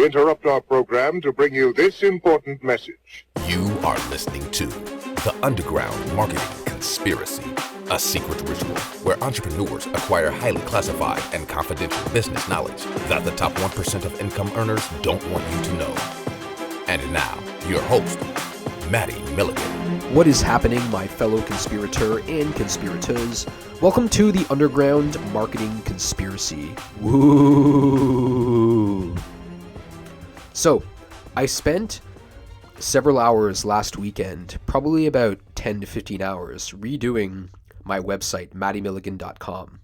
We interrupt our program to bring you this important message. You are listening to The Underground Marketing Conspiracy, a secret ritual where entrepreneurs acquire highly classified and confidential business knowledge that the top 1% of income earners don't want you to know. And now, your host, Maddie Milligan. What is happening, my fellow conspirator and conspirators? Welcome to the Underground Marketing Conspiracy. Woo! So, I spent several hours last weekend, probably about 10 to 15 hours, redoing my website, MaddieMilligan.com.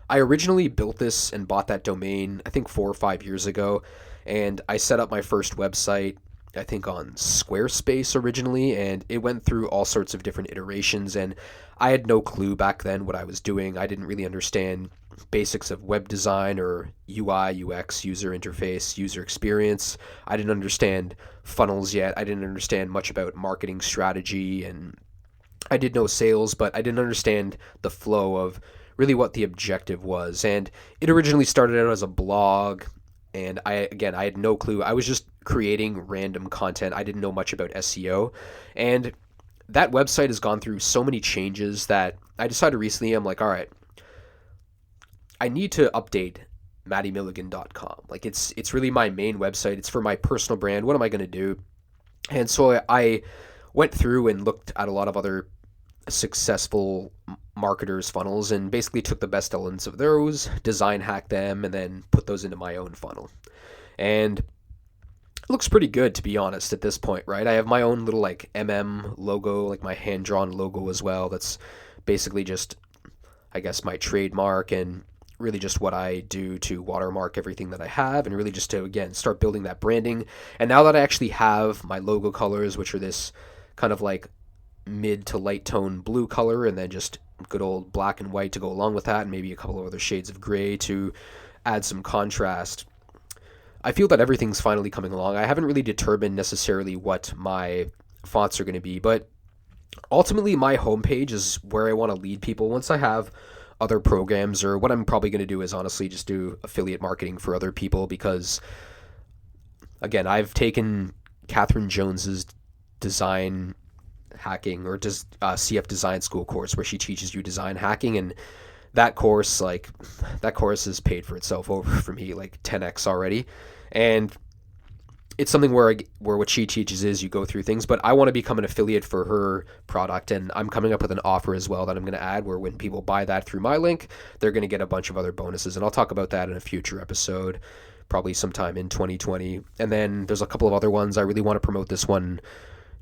I originally built this and bought that domain, I think 4 or 5 years ago, and I set up my first website, I think on Squarespace originally, and it went through all sorts of different iterations, and I had no clue back then what I was doing. I didn't really understand basics of web design or UI, UX, user interface, user experience. I didn't understand funnels yet. I didn't understand much about marketing strategy, and I did know sales, but I didn't understand the flow of really what the objective was. And it originally started out as a blog, and I had no clue. I was just creating random content. I didn't know much about SEO, and that website has gone through so many changes that I decided recently, I'm like, all right, I need to update MaddieMilligan.com. Like it's really my main website. It's for my personal brand. What am I going to do? And so I went through and looked at a lot of other successful marketers' funnels and basically took the best elements of those, design hacked them, and then put those into my own funnel. And it looks pretty good, to be honest, at this point, right? I have my own little like logo, like my hand-drawn logo as well. That's basically just, I guess, my trademark and really just what I do to watermark everything that I have and really just to, again, start building that branding. And now that I actually have my logo colors, which are this kind of like mid to light tone blue color and then just good old black and white to go along with that and maybe a couple of other shades of gray to add some contrast, I feel that everything's finally coming along. I haven't really determined necessarily what my fonts are going to be, but ultimately my homepage is where I want to lead people. Once I have other programs, or what I'm probably going to do is honestly just do affiliate marketing for other people, because again, I've taken Catherine Jones's design hacking or CF Design School course where she teaches you design hacking, and that course has paid for itself over for me like 10x already. And it's something where what she teaches is you go through things, but I want to become an affiliate for her product, and I'm coming up with an offer as well that I'm going to add where when people buy that through my link, they're going to get a bunch of other bonuses, and I'll talk about that in a future episode, probably sometime in 2020. And then there's a couple of other ones. I really want to promote this one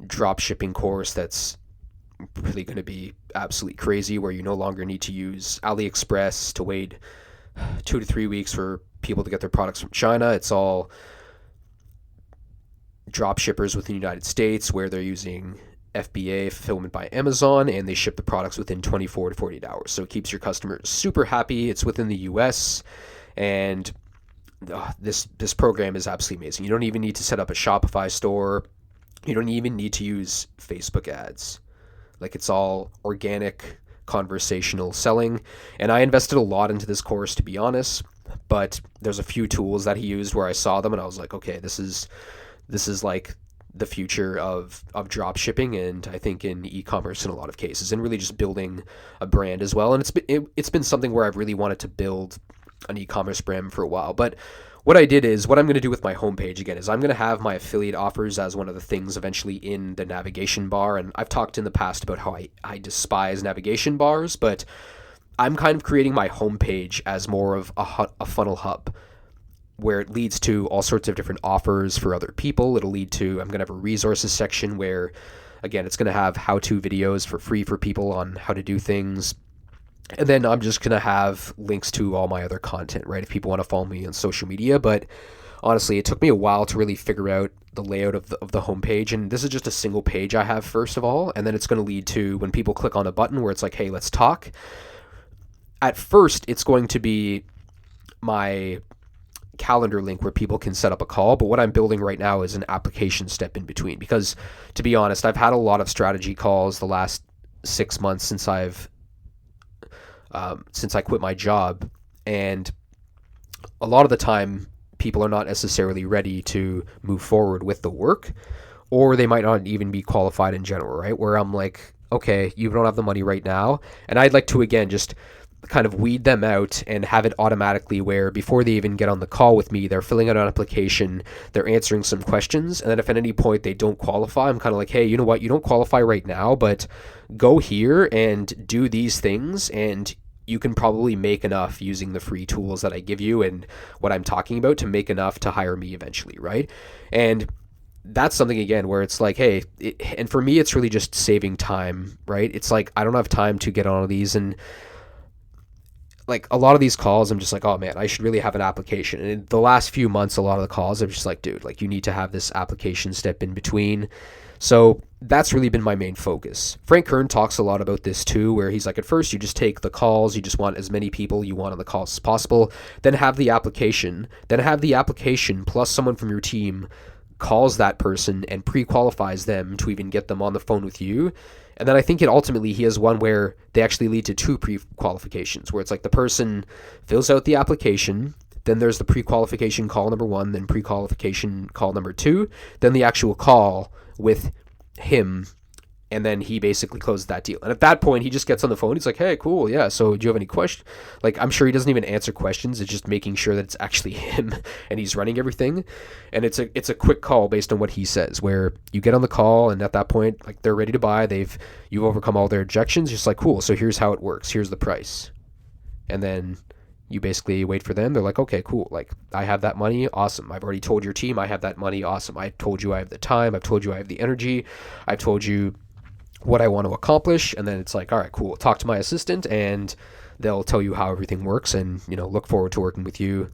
drop shipping course that's really going to be absolutely crazy, where you no longer need to use AliExpress to wait 2 to 3 weeks for people to get their products from China. It's all drop shippers within the United States where they're using FBA, fulfillment by Amazon, and they ship the products within 24 to 48 hours. So it keeps your customers super happy. It's within the US, and this program is absolutely amazing. You don't even need to set up a Shopify store. You don't even need to use Facebook ads. Like, it's all organic, conversational selling. And I invested a lot into this course, to be honest, but there's a few tools that he used where I saw them and I was like, okay, this is like the future of drop shipping, and I think in e-commerce in a lot of cases, and really just building a brand as well. And it's been something where I've really wanted to build an e-commerce brand for a while. But what I did is, what I'm going to do with my homepage again is I'm going to have my affiliate offers as one of the things eventually in the navigation bar. And I've talked in the past about how I despise navigation bars, but I'm kind of creating my homepage as more of a funnel hub, where it leads to all sorts of different offers for other people. It'll lead to, I'm going to have a resources section where, again, it's going to have how-to videos for free for people on how to do things. And then I'm just going to have links to all my other content, right? If people want to follow me on social media. But honestly, it took me a while to really figure out the layout of the homepage. And this is just a single page I have, first of all. And then it's going to lead to when people click on a button where it's like, hey, let's talk. At first, it's going to be my calendar link where people can set up a call, but what I'm building right now is an application step in between, because to be honest, I've had a lot of strategy calls the last 6 months since I quit my job, and a lot of the time people are not necessarily ready to move forward with the work, or they might not even be qualified in general, right? Where I'm like, okay, you don't have the money right now. And I'd like to, again, just kind of weed them out and have it automatically where before they even get on the call with me, they're filling out an application, they're answering some questions, and then if at any point they don't qualify, I'm kind of like, hey, you know what, you don't qualify right now, but go here and do these things, and you can probably make enough using the free tools that I give you and what I'm talking about to make enough to hire me eventually, right? And that's something, again, where it's like, hey, and for me, it's really just saving time, right? It's like, I don't have time to get on all these, and like a lot of these calls, I'm just like, oh man, I should really have an application. And in the last few months, a lot of the calls, I'm just like, dude, like you need to have this application step in between. So that's really been my main focus. Frank Kern talks a lot about this too, where he's like, at first you just take the calls, you just want as many people you want on the calls as possible, then have the application plus someone from your team calls that person and pre-qualifies them to even get them on the phone with you. And then I think he has one where they actually lead to 2 pre-qualifications, where it's like the person fills out the application, then there's the pre-qualification call number 1, then pre-qualification call number 2, then the actual call with him, and then he basically closes that deal. And at that point, he just gets on the phone. He's like, hey, cool, yeah, so do you have any questions? Like, I'm sure he doesn't even answer questions. It's just making sure that it's actually him and he's running everything. And it's a quick call based on what he says, where you get on the call, and at that point, like, they're ready to buy. You've overcome all their objections. Just like, cool, so here's how it works. Here's the price. And then you basically wait for them. They're like, okay, cool. Like, I have that money. Awesome. I've already told your team I have that money. Awesome. I've told you I have the time. I've told you I have the energy. I've told you what I want to accomplish. And then it's like, all right, cool. Talk to my assistant and they'll tell you how everything works, and, look forward to working with you,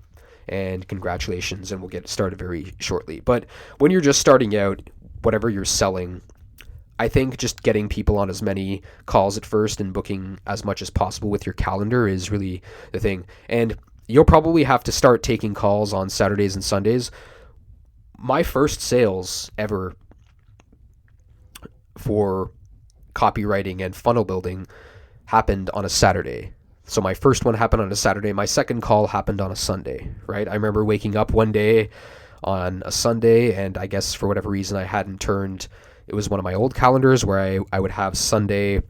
and congratulations. And we'll get started very shortly. But when you're just starting out, whatever you're selling, I think just getting people on as many calls at first and booking as much as possible with your calendar is really the thing. And you'll probably have to start taking calls on Saturdays and Sundays. My first sales ever for copywriting and funnel building happened on a Saturday. So my first one happened on a Saturday. My second call happened on a Sunday, right? I remember waking up one day on a Sunday, and I guess for whatever reason I hadn't turned, it was one of my old calendars where I would have Sunday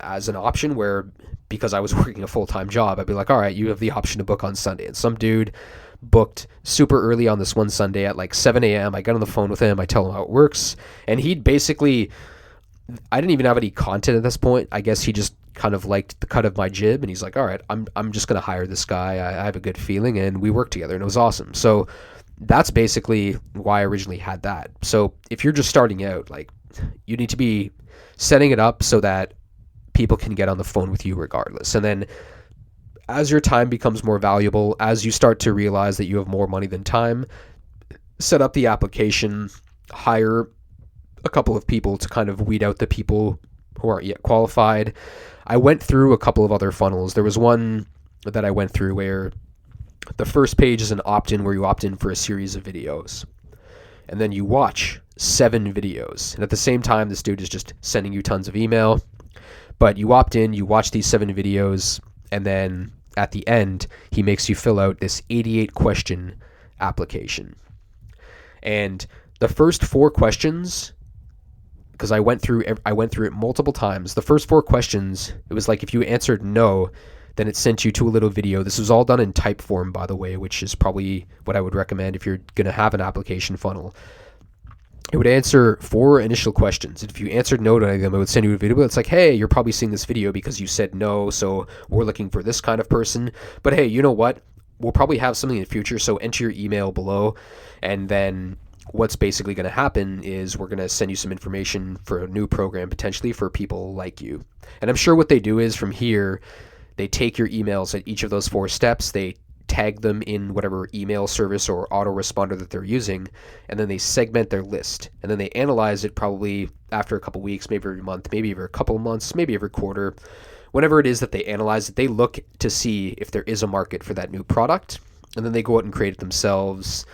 as an option, where because I was working a full-time job, I'd be like, all right, you have the option to book on Sunday. And some dude booked super early on this one Sunday at like 7 a.m. I got on the phone with him. I tell him how it works. And he'd basically, I didn't even have any content at this point. I guess he just kind of liked the cut of my jib, and he's like, all right, I'm just going to hire this guy. I have a good feeling, and we worked together, and it was awesome. So that's basically why I originally had that. So if you're just starting out, like, you need to be setting it up so that people can get on the phone with you regardless. And then as your time becomes more valuable, as you start to realize that you have more money than time, set up the application, hire a couple of people to kind of weed out the people who aren't yet qualified. I went through a couple of other funnels. There was one that I went through where the first page is an opt-in, where you opt in for a series of videos. And then you watch 7 videos. And at the same time, this dude is just sending you tons of email. But you opt in, you watch these 7 videos, and then at the end, he makes you fill out this 88-question application. And the first 4 questions, because I went through it multiple times. The first 4 questions, it was like if you answered no, then it sent you to a little video. This was all done in type form, by the way, which is probably what I would recommend if you're going to have an application funnel. It would answer 4 initial questions. And if you answered no to any of them, it would send you a video. It's like, hey, you're probably seeing this video because you said no, so we're looking for this kind of person. But hey, you know what? We'll probably have something in the future, so enter your email below, and then what's basically going to happen is we're going to send you some information for a new program potentially for people like you. And I'm sure what they do is from here, they take your emails at each of those 4 steps, they tag them in whatever email service or autoresponder that they're using, and then they segment their list. And then they analyze it probably after a couple weeks, maybe every month, maybe every couple of months, maybe every quarter. Whenever it is that they analyze it, they look to see if there is a market for that new product, and then they go out and create it themselves.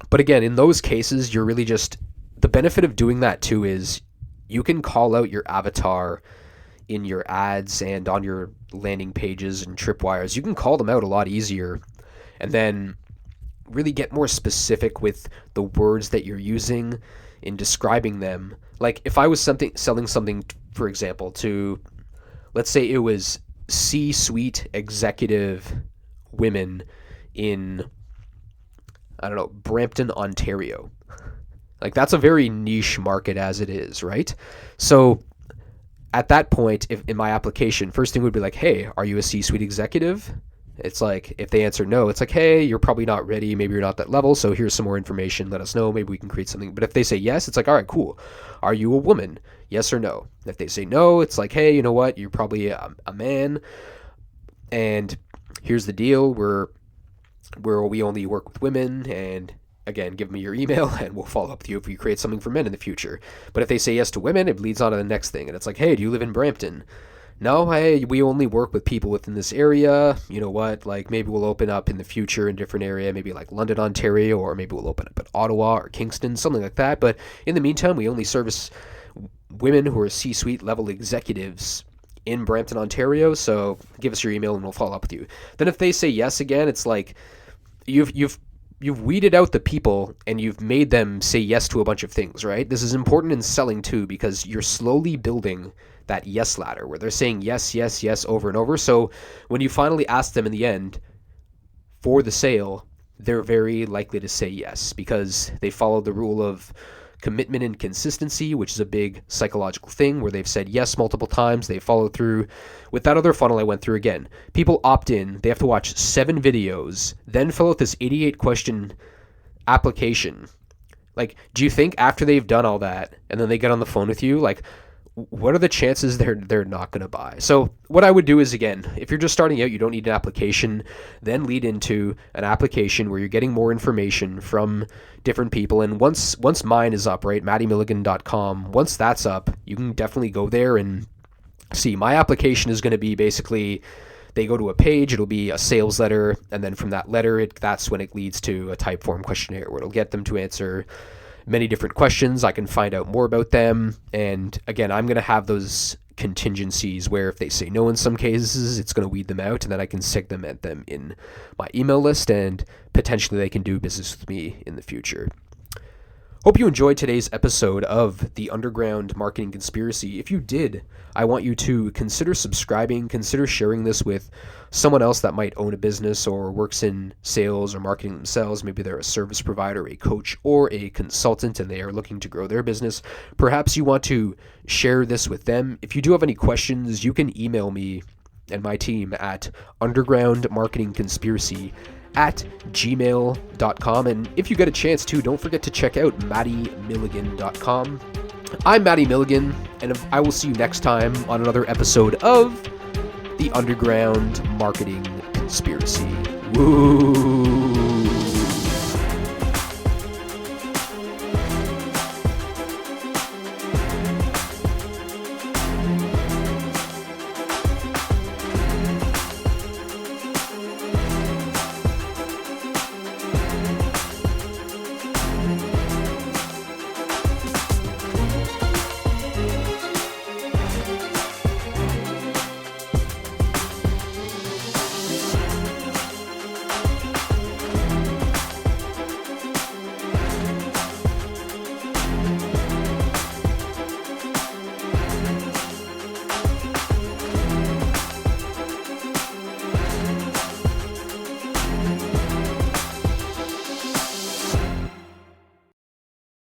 But again, in those cases, you're really just, the benefit of doing that too is you can call out your avatar in your ads and on your landing pages and tripwires. You can call them out a lot easier. and then really get more specific with the words that you're using in describing them. Like if I was selling something, for example, to, let's say it was C-suite executive women in, I don't know, Brampton, Ontario. Like that's a very niche market as it is, right? So at that point, if in my application, first thing would be like, hey, are you a C-suite executive? It's like, if they answer no, it's like, hey, you're probably not ready. Maybe you're not that level. So here's some more information. Let us know. Maybe we can create something. But if they say yes, it's like, all right, cool. Are you a woman? Yes or no? If they say no, it's like, hey, you know what? You're probably a man. And here's the deal. We only work with women. And again, give me your email and we'll follow up with you if we create something for men in the future. But if they say yes to women, it leads on to the next thing. And it's like, hey, do you live in Brampton? No, hey, we only work with people within this area. You know what? Like maybe we'll open up in the future in a different area, maybe like London, Ontario, or maybe we'll open up at Ottawa or Kingston, something like that. But in the meantime, we only service women who are C-suite level executives in Brampton, Ontario. So give us your email and we'll follow up with you. Then if they say yes again, it's like you've weeded out the people and you've made them say yes to a bunch of things, right? This is important in selling too, because you're slowly building that yes ladder where they're saying yes, yes, yes over and over. So when you finally ask them in the end for the sale, they're very likely to say yes because they follow the rule of commitment and consistency, which is a big psychological thing where they've said yes multiple times. They follow through. With that other funnel I went through again, people opt in. They have to watch 7 videos, then fill out this 88 question application. Like, do you think after they've done all that and then they get on the phone with you, like, what are the chances they're not going to buy? So what I would do is, again, if you're just starting out, you don't need an application, then lead into an application where you're getting more information from different people. And once mine is up, right, mattymilligan.com, once that's up, you can definitely go there and see. My application is going to be basically, they go to a page, it'll be a sales letter, and then from that letter, that's when it leads to a type form questionnaire where it'll get them to answer many different questions. I can find out more about them. And again, I'm going to have those contingencies where if they say no in some cases, it's going to weed them out, and then I can segment them in my email list, and potentially they can do business with me in the future. Hope you enjoyed today's episode of The Underground Marketing Conspiracy. If you did, I want you to consider subscribing, consider sharing this with someone else that might own a business or works in sales or marketing themselves. Maybe they're a service provider, a coach, or a consultant, and they are looking to grow their business. Perhaps you want to share this with them. If you do have any questions, you can email me and my team at undergroundmarketingconspiracy@gmail.com. And if you get a chance to, don't forget to check out mattymilligan.com. I'm Matty Milligan, and I will see you next time on another episode of The Underground Marketing Conspiracy. Woo!